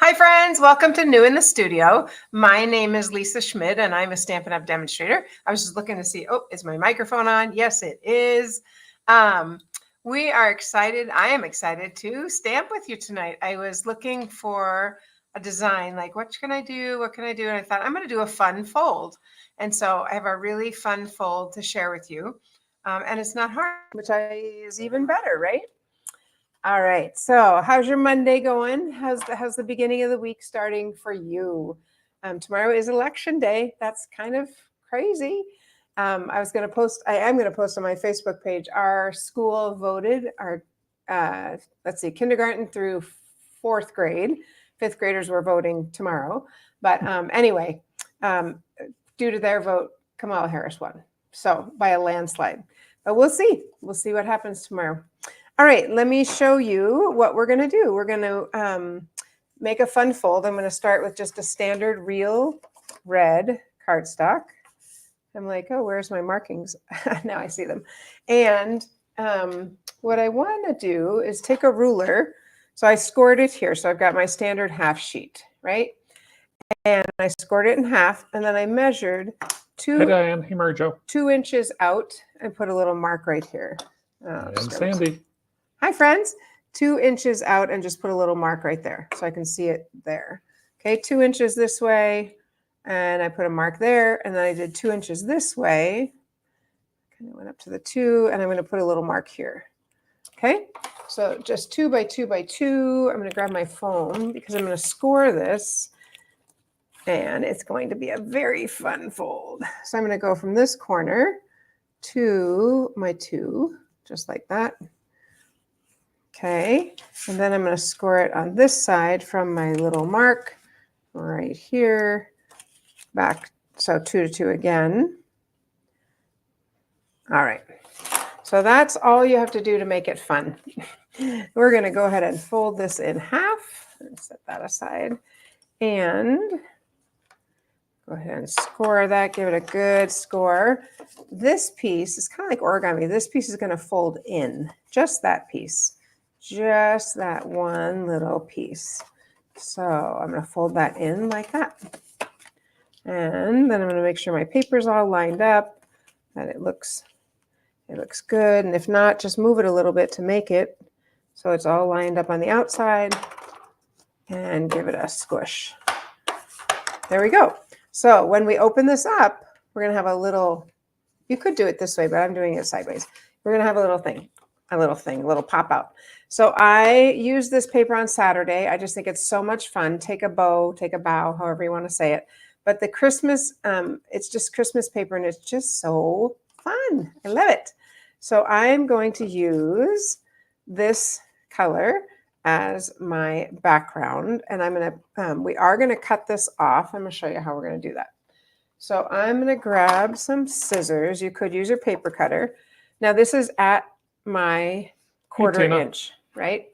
Hi friends, welcome to New in the Studio. My name is Lisa Schmidt and I'm a Stampin' Up! Demonstrator. I was just looking to see, is my microphone on? Yes, it is. We are excited. I am excited to stamp with you tonight. I was looking for a design, like what can I do? What can I do? And I thought I'm going to do a fun fold. And so I have a really fun fold to share with you. And it's not hard, which is even better, right? All right. So how's your Monday going? How's the beginning of the week starting for you? Tomorrow is election day. That's kind of crazy. I am going to post on my Facebook page. Our school voted our, kindergarten through fourth grade. Fifth graders were voting tomorrow. But anyway, due to their vote, Kamala Harris won. So by a landslide. But we'll see. We'll see what happens tomorrow. All right, let me show you what we're going to do. We're going to make a fun fold. I'm going to start with just a standard real red cardstock. I'm like, oh, where's my markings? Now I see them. And what I want to do is take a ruler. So I scored it here. So I've got my standard half sheet, right? And I scored it in half. And then I measured Hey, Diane. Hey, Mary Jo. 2 inches out and put a little mark right here. And Sandy. Hi, friends. 2 inches out and just put a little mark right there so I can see it there. Okay, 2 inches this way, and I put a mark there, and then I did 2 inches this way. Kind of went up to the 2, and I'm going to put a little mark here. Okay, so just 2 by 2 by 2. I'm going to grab my foam because I'm going to score this, and it's going to be a very fun fold. So I'm going to go from this corner to my 2, just like that. Okay, and then I'm going to score it on this side from my little mark right here, back, so 2 to 2 again. All right, so that's all you have to do to make it fun. We're going to go ahead and fold this in half and set that aside and go ahead and score that, give it a good score. This piece is kind of like origami. This piece is going to fold in, just that piece. Just that one little piece. So I'm going to fold that in like that. And then I'm going to make sure my paper's all lined up, that it looks good. And if not, just move it a little bit to make it so it's all lined up on the outside and give it a squish. There we go. So when we open this up, we're going to have a little, you could do it this way, but I'm doing it sideways. We're going to have a little thing, a little pop out. So I used this paper on Saturday. I just think it's so much fun. Take a bow, however you want to say it. But the Christmas, it's just Christmas paper and it's just so fun. I love it. So I'm going to use this color as my background. And I'm going to, we are going to cut this off. I'm going to show you how we're going to do that. So I'm going to grab some scissors. You could use your paper cutter. Now this is at my quarter inch, right?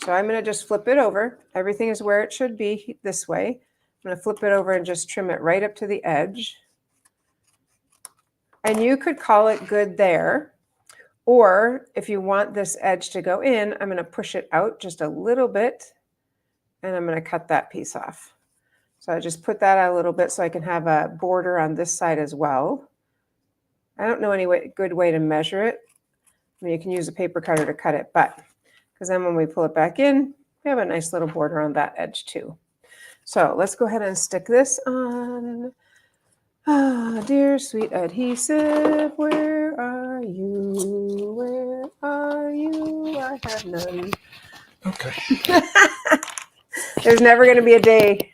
So I'm going to just flip it over. Everything is where it should be this way. I'm going to flip it over and just trim it right up to the edge. And you could call it good there. Or if you want this edge to go in, I'm going to push it out just a little bit and I'm going to cut that piece off. So I just put that out a little bit so I can have a border on this side as well. I don't know any good way to measure it. I mean, you can use a paper cutter to cut it, but because then when we pull it back in, we have a nice little border on that edge too. So let's go ahead and stick this on. Ah, dear sweet adhesive, where are you? Where are you? I have none. Okay. There's never going to be a day.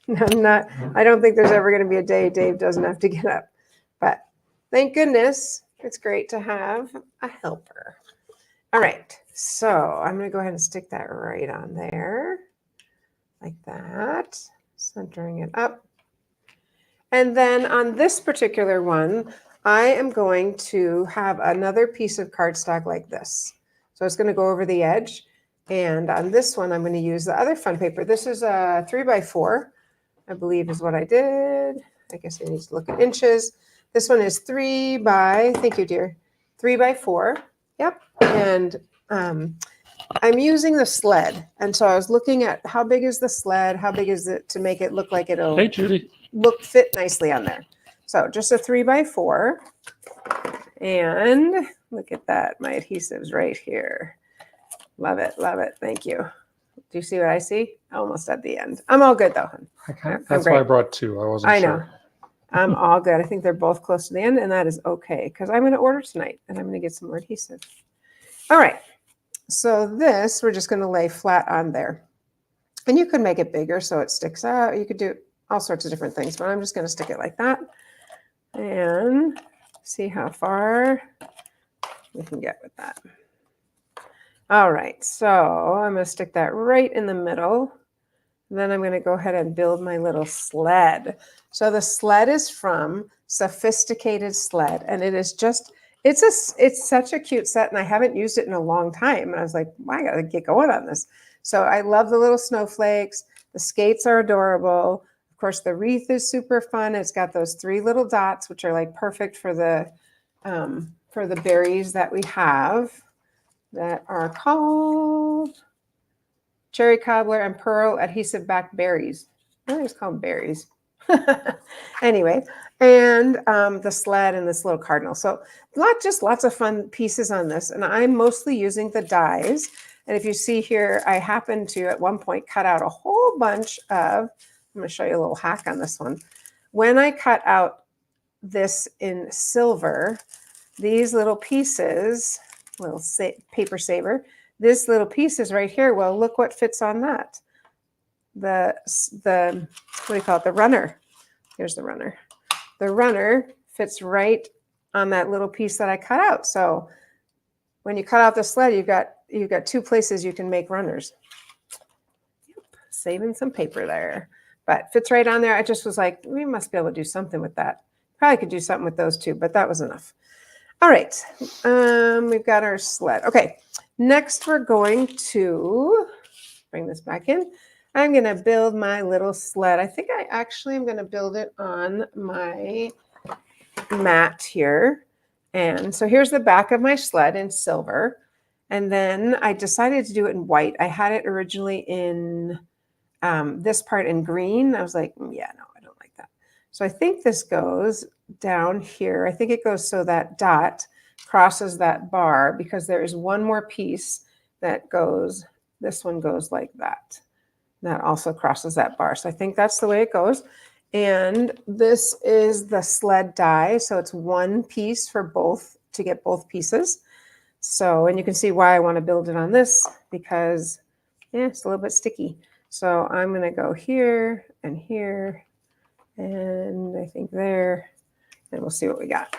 I don't think there's ever going to be a day Dave doesn't have to get up. But thank goodness. It's great to have a helper. All right, so I'm going to go ahead and stick that right on there, like that, centering it up. And then on this particular one, I am going to have another piece of cardstock like this. So it's going to go over the edge. And on this one, I'm going to use the other fun paper. This is a 3x4, I believe is what I did. I guess I need to look at inches. This one is 3 by, thank you, dear, 3x4. Yep. And I'm using the sled. And so I was looking at how big is the sled? How big is it to make it look like it'll Hey, Judy. fit nicely on there. So just a 3x4. And look at that. My adhesive's right here. Love it. Love it. Thank you. Do you see what I see? Almost at the end. I'm all good though, hon. That's why I brought two. I wasn't I know. sure. I'm all good. I think they're both close to the end, and that is okay because I'm going to order tonight and I'm going to get some more adhesive. All right. So this, we're just going to lay flat on there. And you could make it bigger so it sticks out. You could do all sorts of different things, but I'm just going to stick it like that and see how far we can get with that. All right. So I'm going to stick that right in the middle. Then I'm going to go ahead and build my little sled. So the sled is from Sophisticated Sled, and it is just, it's such a cute set, and I haven't used it in a long time. And I was like, well, I got to get going on this. So I love the little snowflakes. The skates are adorable. Of course, the wreath is super fun. It's got those 3 little dots, which are like perfect for the berries that we have that are called cherry cobbler and pearl adhesive back berries. I always call them berries. Anyway, and the sled and this little cardinal. So lots of fun pieces on this. And I'm mostly using the dies. And if you see here, I happened to at one point cut out a whole bunch of, I'm going to show you a little hack on this one. When I cut out this in silver, these little pieces, little paper saver, this little piece is right here. Well, look what fits on that. The what do you call it? The runner. Here's the runner. The runner fits right on that little piece that I cut out. So when you cut out the sled, you've got 2 places you can make runners. Yep, saving some paper there, but fits right on there. I just was like, we must be able to do something with that. Probably could do something with those 2, but that was enough. All right, we've got our sled. Okay, next we're going to bring this back in. I'm going to build my little sled. I think I actually am going to build it on my mat here. And so here's the back of my sled in silver. And then I decided to do it in white. I had it originally in this part in green. I was like, yeah, no, I don't like that. So I think this goes down here. I think it goes so that dot crosses that bar because there is one more piece that goes, this one goes like that. That also crosses that bar. So I think that's the way it goes. And this is the sled die. So it's one piece for both to get both pieces. So, and you can see why I want to build it on this because it's a little bit sticky. So I'm going to go here and here and I think there, and we'll see what we got.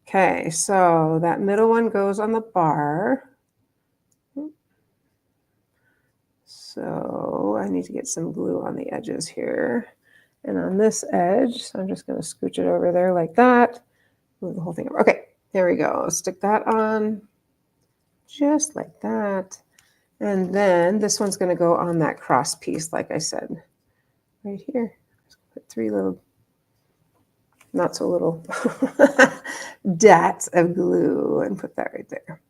Okay, so that middle one goes on the bar. So I need to get some glue on the edges here. And on this edge, so I'm just going to scooch it over there like that. Move the whole thing over. Okay, there we go. Stick that on just like that. And then this one's going to go on that cross piece, like I said, right here. Put 3 little, not so little dots of glue and put that right there.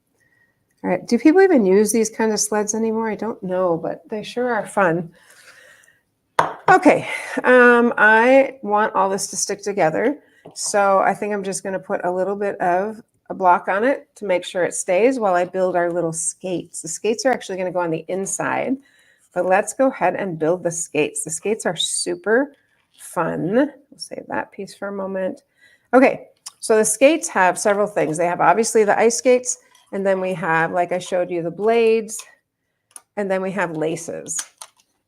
All right, do people even use these kind of sleds anymore? I don't know, but they sure are fun. Okay, I want all this to stick together. So I think I'm just going to put a little bit of a block on it to make sure it stays while I build our little skates. The skates are actually going to go on the inside, but let's go ahead and build the skates. The skates are super fun. We'll save that piece for a moment. Okay, so the skates have several things. They have obviously the ice skates, and then we have, like I showed you, the blades, and then we have laces.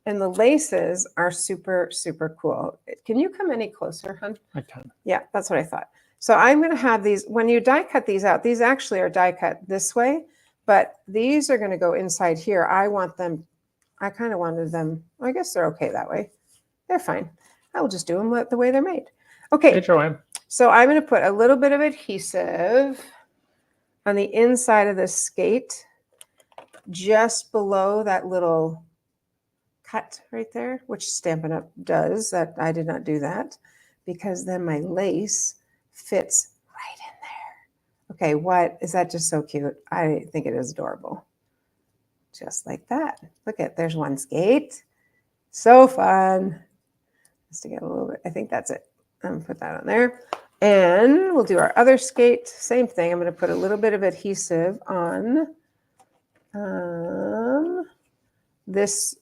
And the laces are super, super cool. Can you come any closer, hon? I can. Yeah, that's what I thought. So I'm going to have these, when you die cut these out, these actually are die cut this way, but these are going to go inside here. I want them, I kind of wanted them, I guess they're okay that way. They're fine. I will just do them the way they're made. Okay. Hey, Joanne. So I'm going to put a little bit of adhesive on the inside of this skate, just below that little cut right there, which Stampin' Up! Does. That I did not do that because then my lace fits right in there. Okay, what is that? Just so cute. I think it is adorable. just like that. Look at, there's one skate. So fun. Just to get a little bit, I think that's it. I'm gonna put that on there. And we'll do our other skate. Same thing. I'm gonna put a little bit of adhesive on this.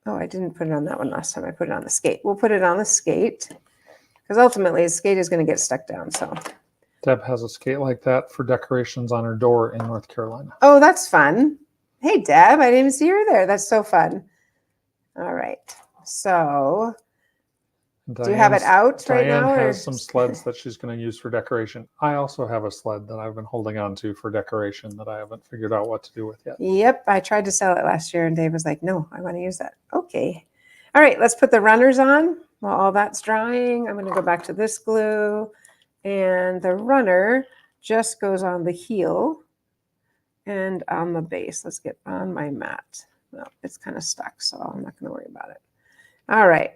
Oh, I didn't put it on that one last time. I put it on the skate. We'll put it on the skate because ultimately the skate is gonna get stuck down, so. Deb has a skate like that for decorations on her door in North Carolina. Oh, that's fun. Hey, Deb, I didn't even see her there. That's so fun. All right. So do you have it out right now? Diane has some sleds that she's going to use for decoration. I also have a sled that I've been holding on to for decoration that I haven't figured out what to do with yet. Yep. I tried to sell it last year and Dave was like, no, I want to use that. Okay. All right. Let's put the runners on while all that's drying. I'm going to go back to this glue, and the runner just goes on the heel and on the base. Let's get on my mat. Well, it's kind of stuck, so I'm not going to worry about it. All right.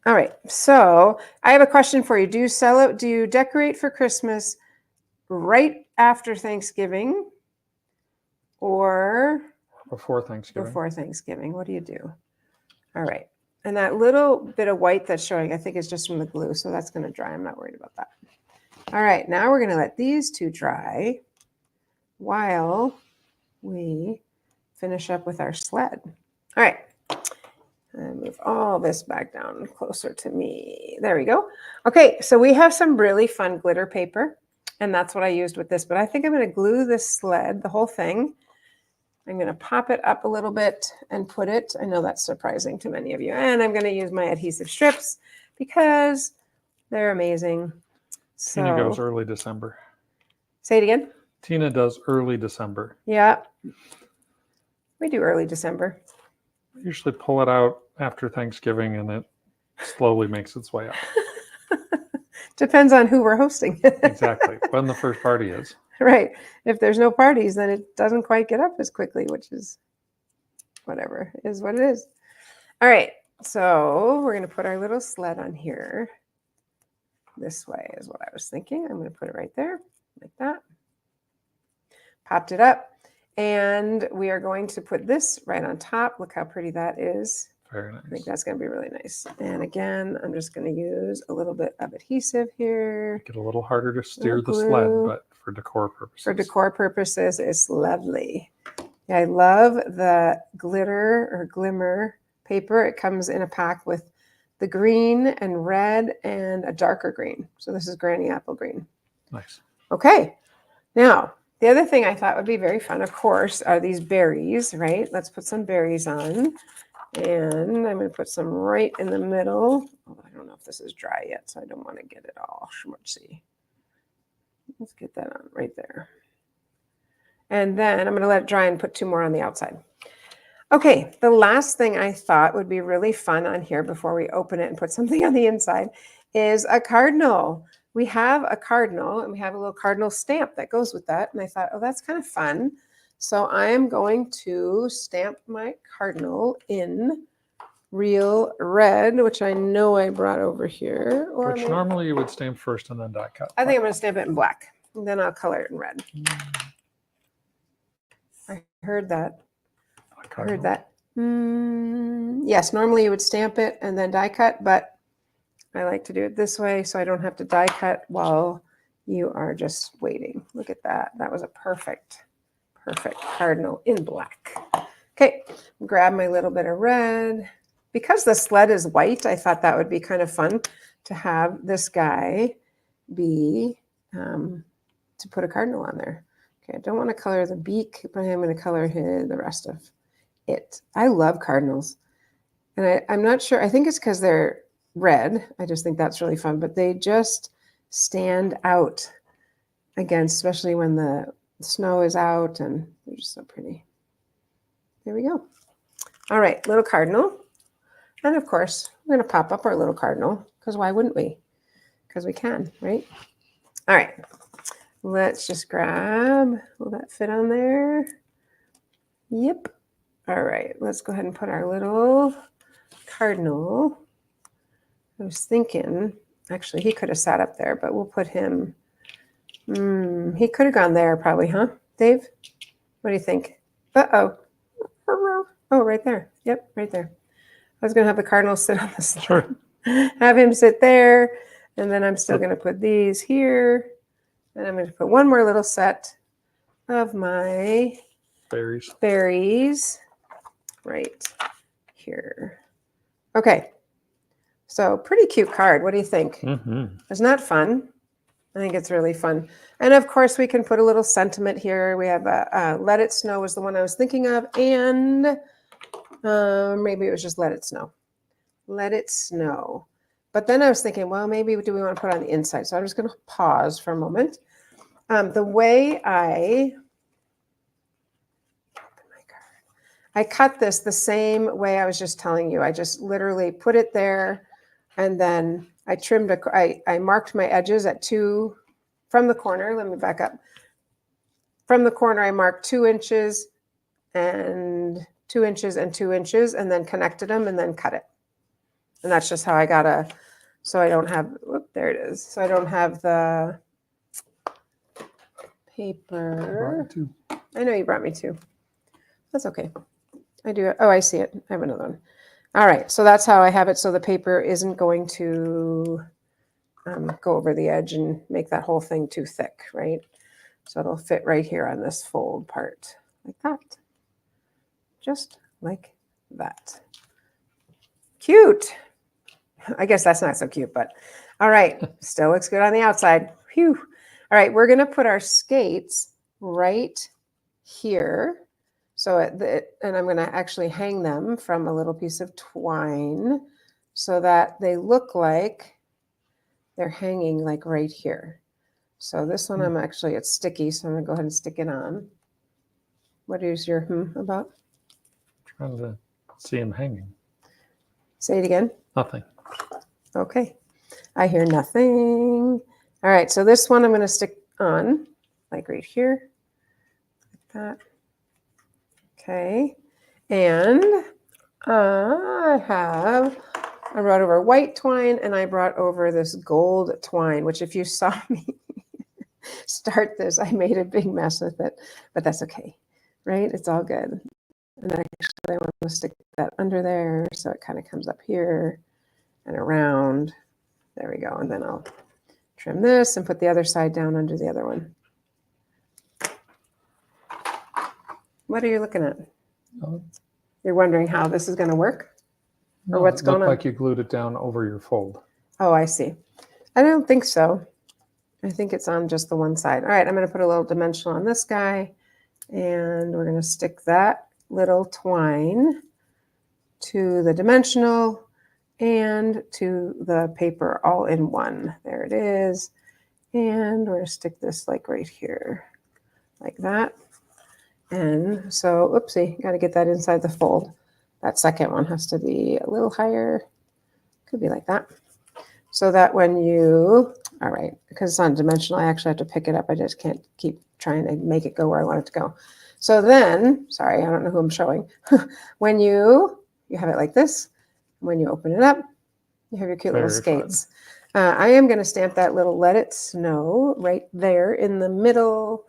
All right. So I have a question for you. Do you sell it? Do you decorate for Christmas right after Thanksgiving or before Thanksgiving? Before Thanksgiving. What do you do? All right. And that little bit of white that's showing, I think, is just from the glue. So that's going to dry. I'm not worried about that. All right. Now we're going to let these two dry while we finish up with our sled. All right. And move all this back down closer to me. There we go. Okay, so we have some really fun glitter paper, and that's what I used with this. But I think I'm going to glue this sled, the whole thing. I'm going to pop it up a little bit and put it. I know that's surprising to many of you. And I'm going to use my adhesive strips because they're amazing. So, Tina goes early December. Say it again. Tina does early December. Yeah, we do early December. I usually pull it out after Thanksgiving and it slowly makes its way up. Depends on who we're hosting. Exactly. When the first party is. Right. If there's no parties, then it doesn't quite get up as quickly, which is whatever, is what it is. All right. So we're going to put our little sled on here. This way is what I was thinking. I'm going to put it right there like that. Popped it up. And we are going to put this right on top. Look how pretty that is. Very nice. I think that's going to be really nice. And again, I'm just going to use a little bit of adhesive here. Get a little harder to steer the sled, but for decor purposes. For decor purposes, it's lovely. Yeah, I love the glitter or glimmer paper. It comes in a pack with the green and red and a darker green. So this is Granny Apple Green. Nice. Okay. Now, the other thing I thought would be very fun, of course, are these berries, right? Let's put some berries on. And I'm going to put some right in the middle. Oh, I don't know if this is dry yet, so I don't want to get it all schmutzy. Let's get that on right there. And then I'm going to let it dry and put two more on the outside. Okay, the last thing I thought would be really fun on here before we open it and put something on the inside is a cardinal. We have a cardinal and we have a little cardinal stamp that goes with that. And I thought, oh, that's kind of fun. So I am going to stamp my cardinal in real red, which I know I brought over here. Or which normally you would stamp first and then die cut. I think I'm going to stamp it in black. And then I'll color it in red. I heard that. I heard that. Yes, normally you would stamp it and then die cut, but I like to do it this way so I don't have to die cut while you are just waiting. Look at that. That was a perfect cardinal in black. Okay, grab my little bit of red. Because the sled is white, I thought that would be kind of fun to have this guy be, to put a cardinal on there. Okay, I don't want to color the beak, but I'm going to color the rest of it. I love cardinals. And I'm not sure, I think it's because they're red. I just think that's really fun, but they just stand out against, especially when the snow is out, and they're just so pretty. There we go. All right, little cardinal. And of course, we're going to pop up our little cardinal, because why wouldn't we? Because we can, right? All right, let's just grab, will that fit on there? Yep. All right, let's go ahead and put our little cardinal. I was thinking, actually, he could have sat up there, but we'll put him, he could have gone there probably, huh, Dave? What do you think? Uh-oh. Oh, right there. Yep, right there. I was going to have the cardinal sit on the sled. Sure. Have him sit there. And then I'm still going to put these here. And I'm going to put one more little set of my berries right here. Okay. So pretty cute card. What do you think? Mm-hmm. Isn't that fun? I think it's really fun. And of course, we can put a little sentiment here. We have Let It Snow was the one I was thinking of. And maybe it was just Let It Snow. Let it snow. But then I was thinking, well, maybe do we want to put it on the inside? So I'm just going to pause for a moment. The way I cut this the same way I was just telling you. I just literally put it there, and then I trimmed, I marked my edges at 2 from the corner. Let me back up. From the corner, I marked 2 inches and 2 inches and 2 inches, and then connected them and then cut it. And that's just how I got so I don't have, whoop, there it is. So I don't have the paper. I know you brought me 2. That's okay. I do. Oh, I see it. I have another one. All right. So that's how I have it. So the paper isn't going to go over the edge and make that whole thing too thick, right? So it'll fit right here on this fold part like that. Just like that. Cute. I guess that's not so cute, but all right. Still looks good on the outside. Phew. All right. We're going to put our skates right here. So, and I'm going to actually hang them from a little piece of twine so that they look like they're hanging like right here. So this one, it's sticky, so I'm going to go ahead and stick it on. What is your about? Trying to see him hanging. Say it again. Nothing. Okay. I hear nothing. All right. So this one I'm going to stick on like right here. Like that. Okay, and I brought over white twine and I brought over this gold twine, which if you saw me start this, I made a big mess with it, but that's okay, right? It's all good. And actually I want to stick that under there so it kind of comes up here and around. There we go. And then I'll trim this and put the other side down under the other one. What are you looking at? You're wondering how this is going to work? Or what's going on? It looked like you glued it down over your fold. Oh, I see. I don't think so. I think it's on just the one side. All right, I'm going to put a little dimensional on this guy. And we're going to stick that little twine to the dimensional and to the paper all in one. There it is. And we're going to stick this like right here, like that. And so, oopsie, got to get that inside the fold. That second one has to be a little higher. Could be like that. So that when you, all right, because it's on dimensional, I actually have to pick it up. I just can't keep trying to make it go where I want it to go. So then, sorry, I don't know who I'm showing. When you have it like this, when you open it up, you have your cute little skates. I am going to stamp that little Let It Snow right there in the middle.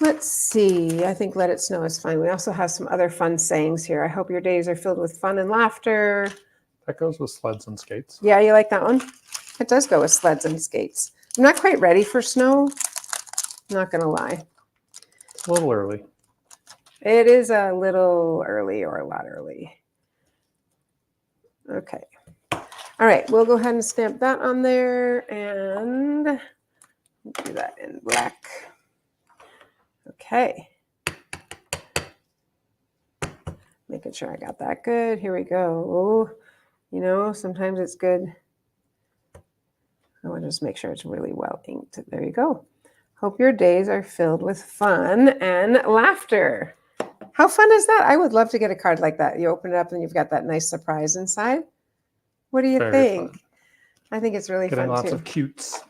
Let's see. I think Let It Snow is fine. We also have some other fun sayings here. I hope your days are filled with fun and laughter. That goes with sleds and skates. Yeah, you like that one? It does go with sleds and skates. I'm not quite ready for snow. I'm not going to lie. It's a little early. It is a little early or a lot early. Okay. All right. We'll go ahead and stamp that on there and do that in black. Okay. Making sure I got that good. Here we go. You know, sometimes it's good. I want to just make sure it's really well inked. There you go. Hope your days are filled with fun and laughter. How fun is that? I would love to get a card like that. You open it up and you've got that nice surprise inside. What do you think? Fun. I think it's really Getting fun lots too. of cutes.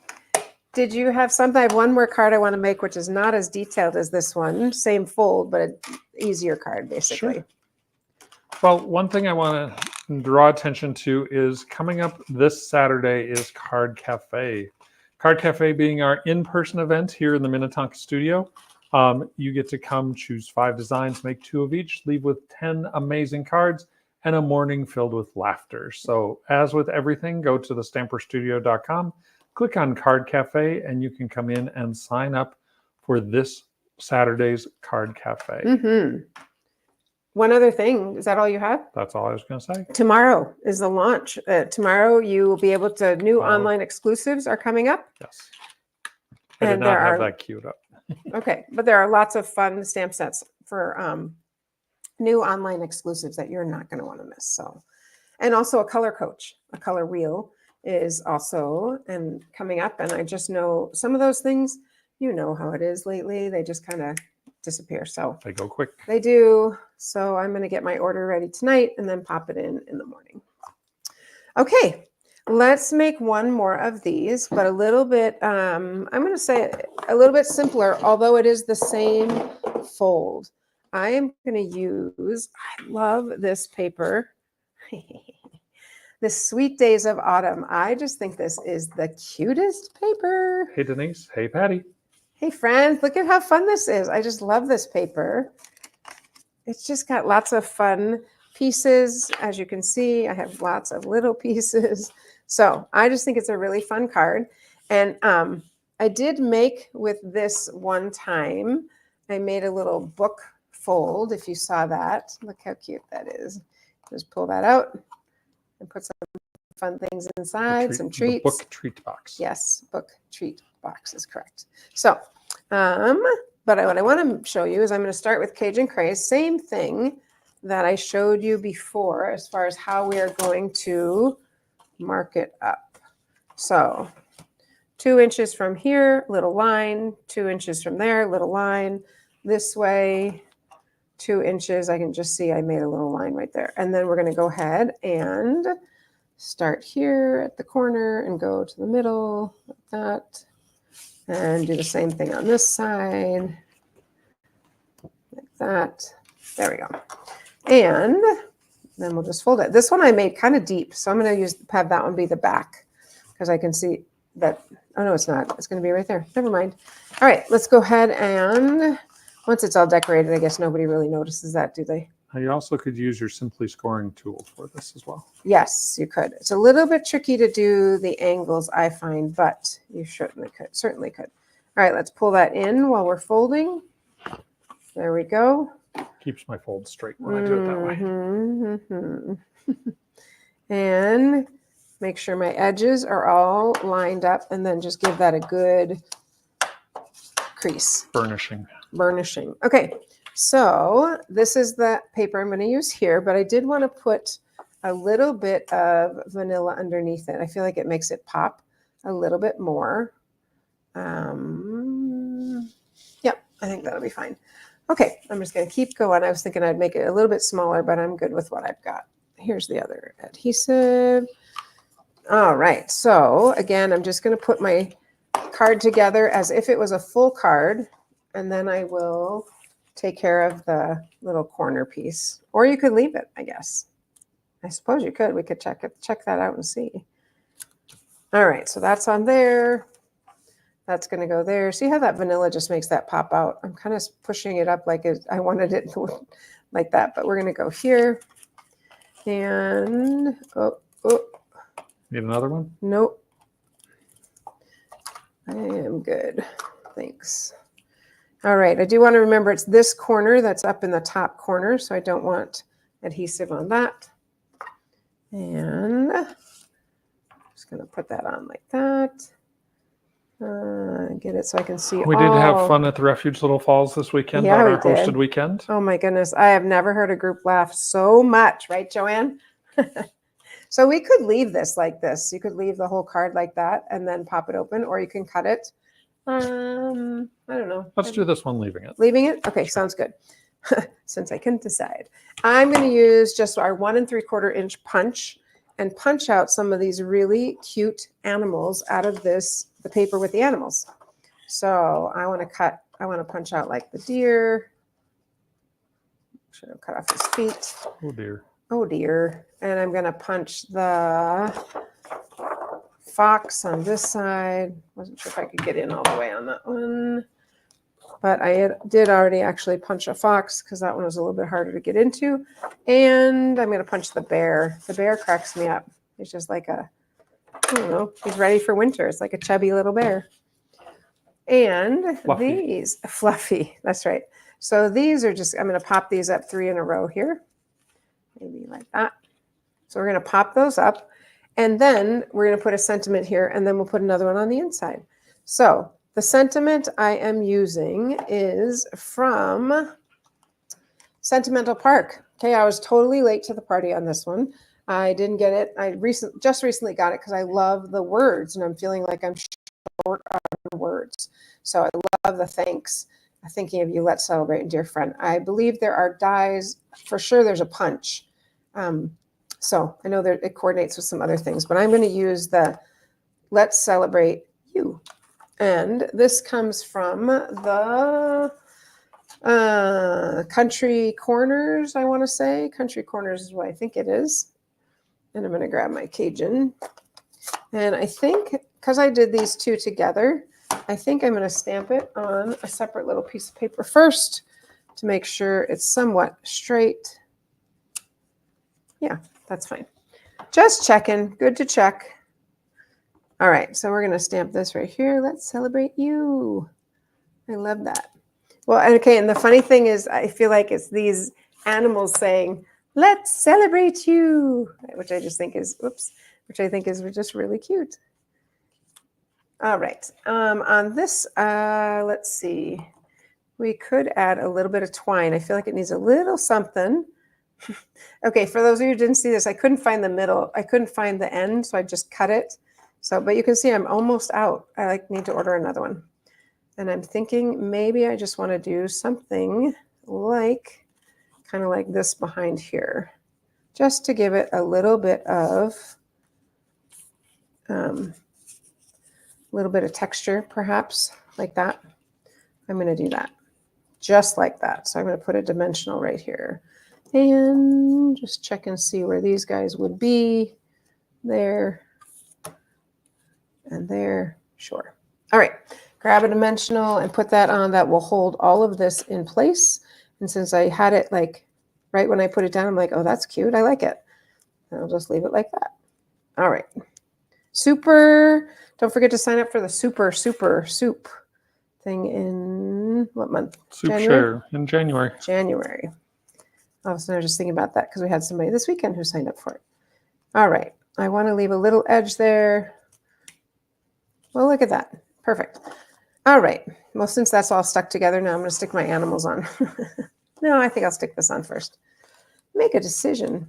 Did you have something? I have one more card I want to make, which is not as detailed as this one. Same fold, but an easier card, basically. Sure. Well, one thing I want to draw attention to is coming up this Saturday is Card Cafe. Card Cafe being our in-person event here in the Minnetonka studio. You get to come choose 5 designs, make 2 of each, leave with 10 amazing cards, and a morning filled with laughter. So as with everything, go to thestamperstudio.com, click on Card Cafe, and you can come in and sign up for this Saturday's Card Cafe. Mm-hmm. One other thing, is that all you have? That's all I was going to say. Tomorrow is the launch. Tomorrow you will be able to, new online exclusives are coming up. Yes. I did And not have that queued up. Okay, but there are lots of fun stamp sets for new online exclusives that you're not going to want to miss. So, and also a color coach, a color wheel is also and coming up. And I just know some of those things, you know how it is lately. They just kind of disappear. So They go quick. they do. So I'm going to get my order ready tonight and then pop it in the morning. Okay. Let's make one more of these, but a little bit, I'm going to say a little bit simpler, although it is the same fold. I am going to use, I love this paper, this Sweet Days of Autumn. I just think this is the cutest paper. Hey, Denise. Hey, Patty. Hey, friends, look at how fun this is. I just love this paper. It's just got lots of fun pieces. As you can see, I have lots of little pieces. So I just think it's a really fun card. And I did make with this one time, I made a little book fold. If you saw that, look how cute that is. Just pull that out and put some fun things inside, some treats. The book treat box. Yes, book treat box is correct. So, but what I want to show you is I'm going to start with Cajun Craze. Same thing that I showed you before as far as how we are going to mark it up. So 2 inches from here, little line, 2 inches from there, little line, this way, 2 inches. I can just see I made a little line right there. And then we're going to go ahead and start here at the corner and go to the middle like that. And do the same thing on this side, like that. There we go. And then we'll just fold it. This one I made kind of deep, so I'm going to have that one be the back because I can see that. Oh, no, it's not. It's going to be right there. Never mind. All right, let's go ahead and once it's all decorated, I guess nobody really notices that, do they? You also could use your Simply Scoring tool for this as well. Yes, you could. It's a little bit tricky to do the angles, I find, but you certainly could. All right, let's pull that in while we're folding. There we go. Keeps my fold straight when I do it that way. Mm-hmm. And make sure my edges are all lined up and then just give that a good crease. Burnishing. Okay, so this is the paper I'm going to use here, but I did want to put a little bit of vanilla underneath it. I feel like it makes it pop a little bit more. Yep, I think that'll be fine. Okay, I'm just going to keep going. I was thinking I'd make it a little bit smaller, but I'm good with what I've got. Here's the other adhesive. All right, so again, I'm just going to put my card together as if it was a full card, and then I will take care of the little corner piece. Or you could leave it, I guess. I suppose you could. We could check that out and see. All right, so that's on there. That's going to go there. See how that vanilla just makes that pop out? I'm kind of pushing it up like I wanted it like that, but we're going to go here. And, Need another one? Nope. I am good. Thanks. All right. I do want to remember it's this corner that's up in the top corner, so I don't want adhesive on that. And I'm just going to put that on like that. Get it so I can see. We did have fun at the Refuge Little Falls this weekend on our hosted weekend. Oh my goodness. I have never heard a group laugh so much. Right, Joanne? So we could leave this like this. You could leave the whole card like that and then pop it open, or you can cut it. I don't know. Let's do this one, leaving it. Leaving it? Okay, sounds good. Since I couldn't decide. I'm going to use just our 1 3/4 inch punch and punch out some of these really cute animals out of the paper with the animals. So I want to punch out like the deer. Should have cut off his feet. Oh dear. Oh dear. And I'm going to punch the fox on this side. Wasn't sure if I could get in all the way on that one. but I did already actually punch a fox because that one was a little bit harder to get into. And I'm going to punch the bear. The bear cracks me up. He's just like I don't know, he's ready for winter. It's like a chubby little bear. And Fluffy. Fluffy, that's right. So these are just, I'm going to pop these up 3 in a row here. Maybe like that. So we're going to pop those up. And then we're going to put a sentiment here, and then we'll put another one on the inside. So the sentiment I am using is from Sentimental Park. Okay, I was totally late to the party on this one. I didn't get it. I just recently got it because I love the words, and I'm feeling like I'm short on words. So I love the thanks. Thinking of you, let's celebrate, and dear friend. I believe there are dies. For sure, there's a punch. So I know that it coordinates with some other things, but I'm going to use the let's celebrate you. And this comes from the Country Corners, I want to say. Country Corners is what I think it is. And I'm going to grab my Cajun. And I think, because I did these two together, I think I'm going to stamp it on a separate little piece of paper first to make sure it's somewhat straight. Yeah, that's fine. Just checking. Good to check. All right, so we're going to stamp this right here. Let's celebrate you. I love that. Well, okay, and the funny thing is I feel like it's these animals saying, let's celebrate you, which I just think is, which I think is just really cute. All right, on this, let's see. We could add a little bit of twine. I feel like it needs a little something. Okay, for those of you who didn't see this, I couldn't find the middle. I couldn't find the end, so I just cut it. So, but you can see I'm almost out. I need to order another one. And I'm thinking maybe I just want to do something like, kind of like this behind here, just to give it a little bit of texture, perhaps, like that. I'm going to do that, just like that. So I'm going to put a dimensional right here. And just check and see where these guys would be. There and there. Sure. All right. Grab a dimensional and put that on. That will hold all of this in place. And since I had it like right when I put it down, I'm like, oh, that's cute. I like it. And I'll just leave it like that. All right. Super. Don't forget to sign up for the super soup thing in what month? Soup Share in January. January. Oh, so I was just thinking about that because we had somebody this weekend who signed up for it. All right. I want to leave a little edge there. Well, look at that. Perfect. All right. Well, since that's all stuck together, now I'm going to stick my animals on. No, I think I'll stick this on first. Make a decision.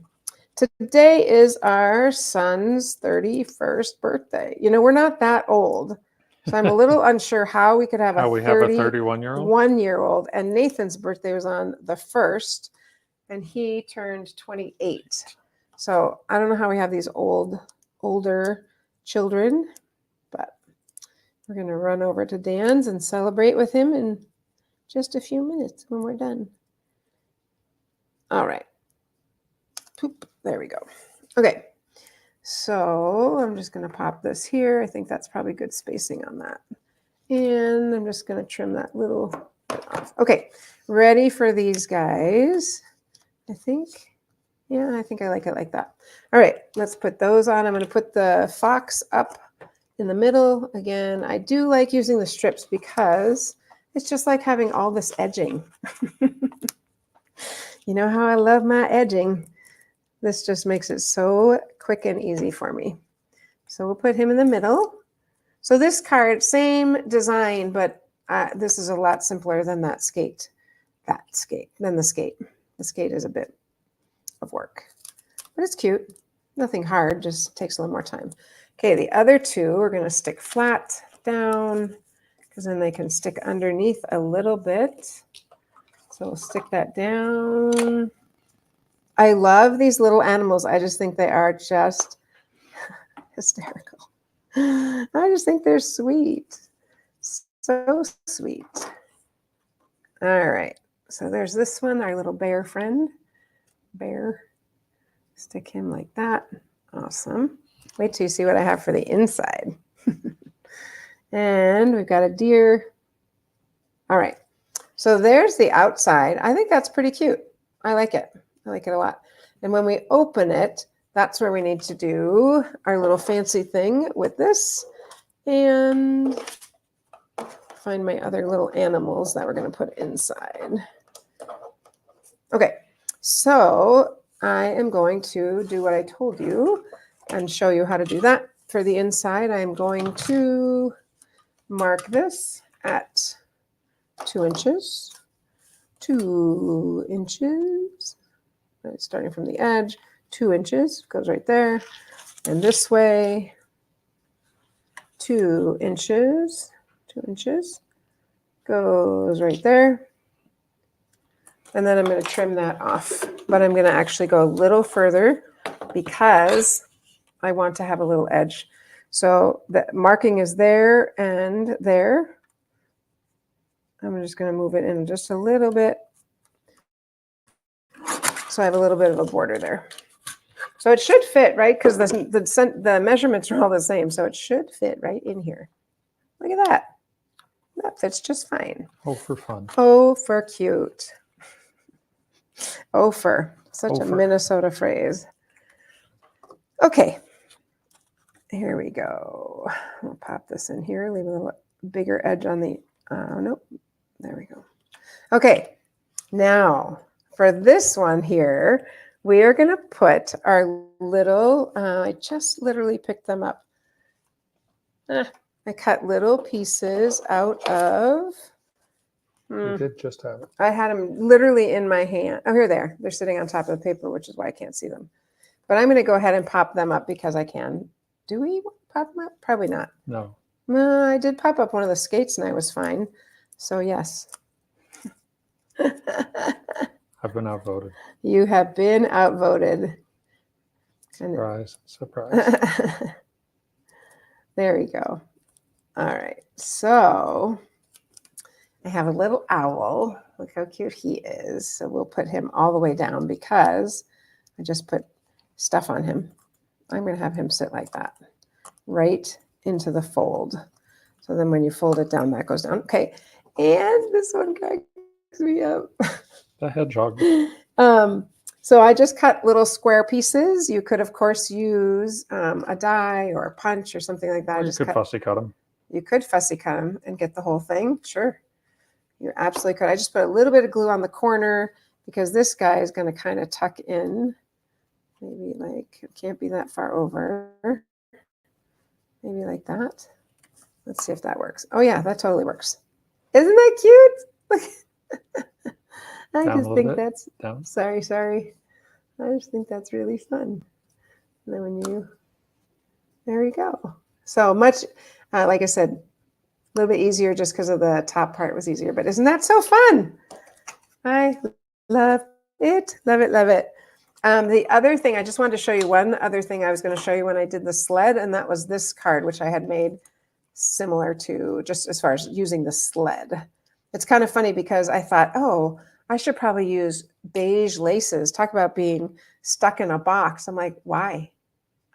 Today is our son's 31st birthday. You know, we're not that old. So I'm a little unsure how we could have a 31-year-old. 1-year-old. And Nathan's birthday was on the 1st. And he turned 28. So I don't know how we have these older children, but we're going to run over to Dan's and celebrate with him in just a few minutes when we're done. All right. Poop. There we go. Okay. So I'm just going to pop this here. I think that's probably good spacing on that. And I'm just going to trim that little bit off. Okay. Ready for these guys. I think I like it like that. All right, let's put those on. I'm going to put the fox up in the middle. Again, I do like using the strips because it's just like having all this edging. You know how I love my edging. This just makes it so quick and easy for me. So we'll put him in the middle. So this card, same design, but this is a lot simpler than the skate. The skate is a bit of work, but it's cute. Nothing hard, just takes a little more time. Okay, the other two we're going to stick flat down because then they can stick underneath a little bit. So we'll stick that down. I love these little animals. I just think they are just hysterical. I just think they're sweet. So sweet. All right. So there's this one, our little bear friend. Bear. Stick him like that. Awesome. Wait till you see what I have for the inside. And we've got a deer. All right. So there's the outside. I think that's pretty cute. I like it. I like it a lot. And when we open it, that's where we need to do our little fancy thing with this. And find my other little animals that we're going to put inside. Okay, so I am going to do what I told you and show you how to do that. For the inside, I'm going to mark this at 2 inches. 2 inches. Starting from the edge, 2 inches goes right there. And this way, 2 inches. 2 inches goes right there. And then I'm going to trim that off. But I'm going to actually go a little further because I want to have a little edge. So the marking is there and there. I'm just going to move it in just a little bit. So I have a little bit of a border there. So it should fit, right? Because the measurements are all the same. So it should fit right in here. Look at that. That fits just fine. Oh, for fun. Oh, for cute. Oh, for. Such a Ofer. Minnesota phrase. Okay. Here we go. We'll pop this in here. Leave a little bigger edge on the, nope. There we go. Okay. Now, for this one here, we are going to put our little, I just literally picked them up. I cut little pieces out of. You did just have it. I had them literally in my hand. Oh, here they are. They're sitting on top of the paper, which is why I can't see them. But I'm going to go ahead and pop them up because I can. Do we pop them up? Probably not. No. No, I did pop up one of the skates and I was fine. So yes. I've been outvoted. You have been outvoted. Surprise, surprise. There we go. All right. So I have a little owl. Look how cute he is. So we'll put him all the way down because I just put stuff on him. I'm going to have him sit like that, right into the fold. So then when you fold it down, that goes down. Okay. And this one cracks me up. The hedgehog. So I just cut little square pieces. You could, of course, use a die or a punch or something like that. Or you could fussy cut them. You could fussy cut them and get the whole thing. Sure. You absolutely could. I just put a little bit of glue on the corner because this guy is going to kind of tuck in. Maybe like, it can't be that far over. Maybe like that. Let's see if that works. Oh yeah, that totally works. Isn't that cute? I Down just think that's, down. Sorry. I just think that's really fun. And then when you, there you go. So much, like I said, a little bit easier just because of the top part was easier, but isn't that so fun? I love it, love it, love it. The other thing, I just wanted to show you one other thing I was going to show you when I did the sled, and that was this card, which I had made similar to just as far as using the sled. It's kind of funny because I thought, oh, I should probably use beige laces. Talk about being stuck in a box. I'm like, why?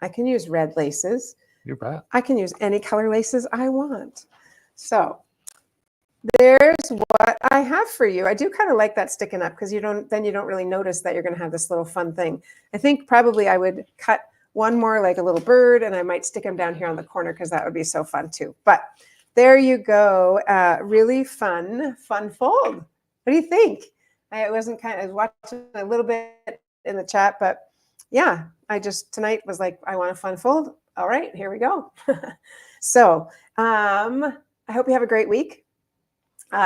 I can use red laces. You bet. I can use any color laces I want. So there's what I have for you. I do kind of like that sticking up because you don't really notice that you're going to have this little fun thing. I think probably I would cut one more like a little bird and I might stick him down here on the corner because that would be so fun too. But there you go. Really fun fold. What do you think? I was watching a little bit in the chat, but yeah, tonight was like, I want a fun fold. All right, here we go. So I hope you have a great week.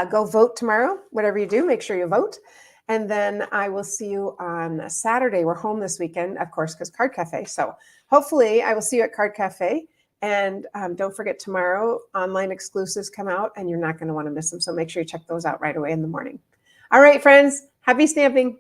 Go vote tomorrow. Whatever you do, make sure you vote. And then I will see you on Saturday. We're home this weekend, of course, because Card Cafe. So hopefully I will see you at Card Cafe. And don't forget, tomorrow, online exclusives come out, and you're not going to want to miss them. So make sure you check those out right away in the morning. All right, friends, happy stamping.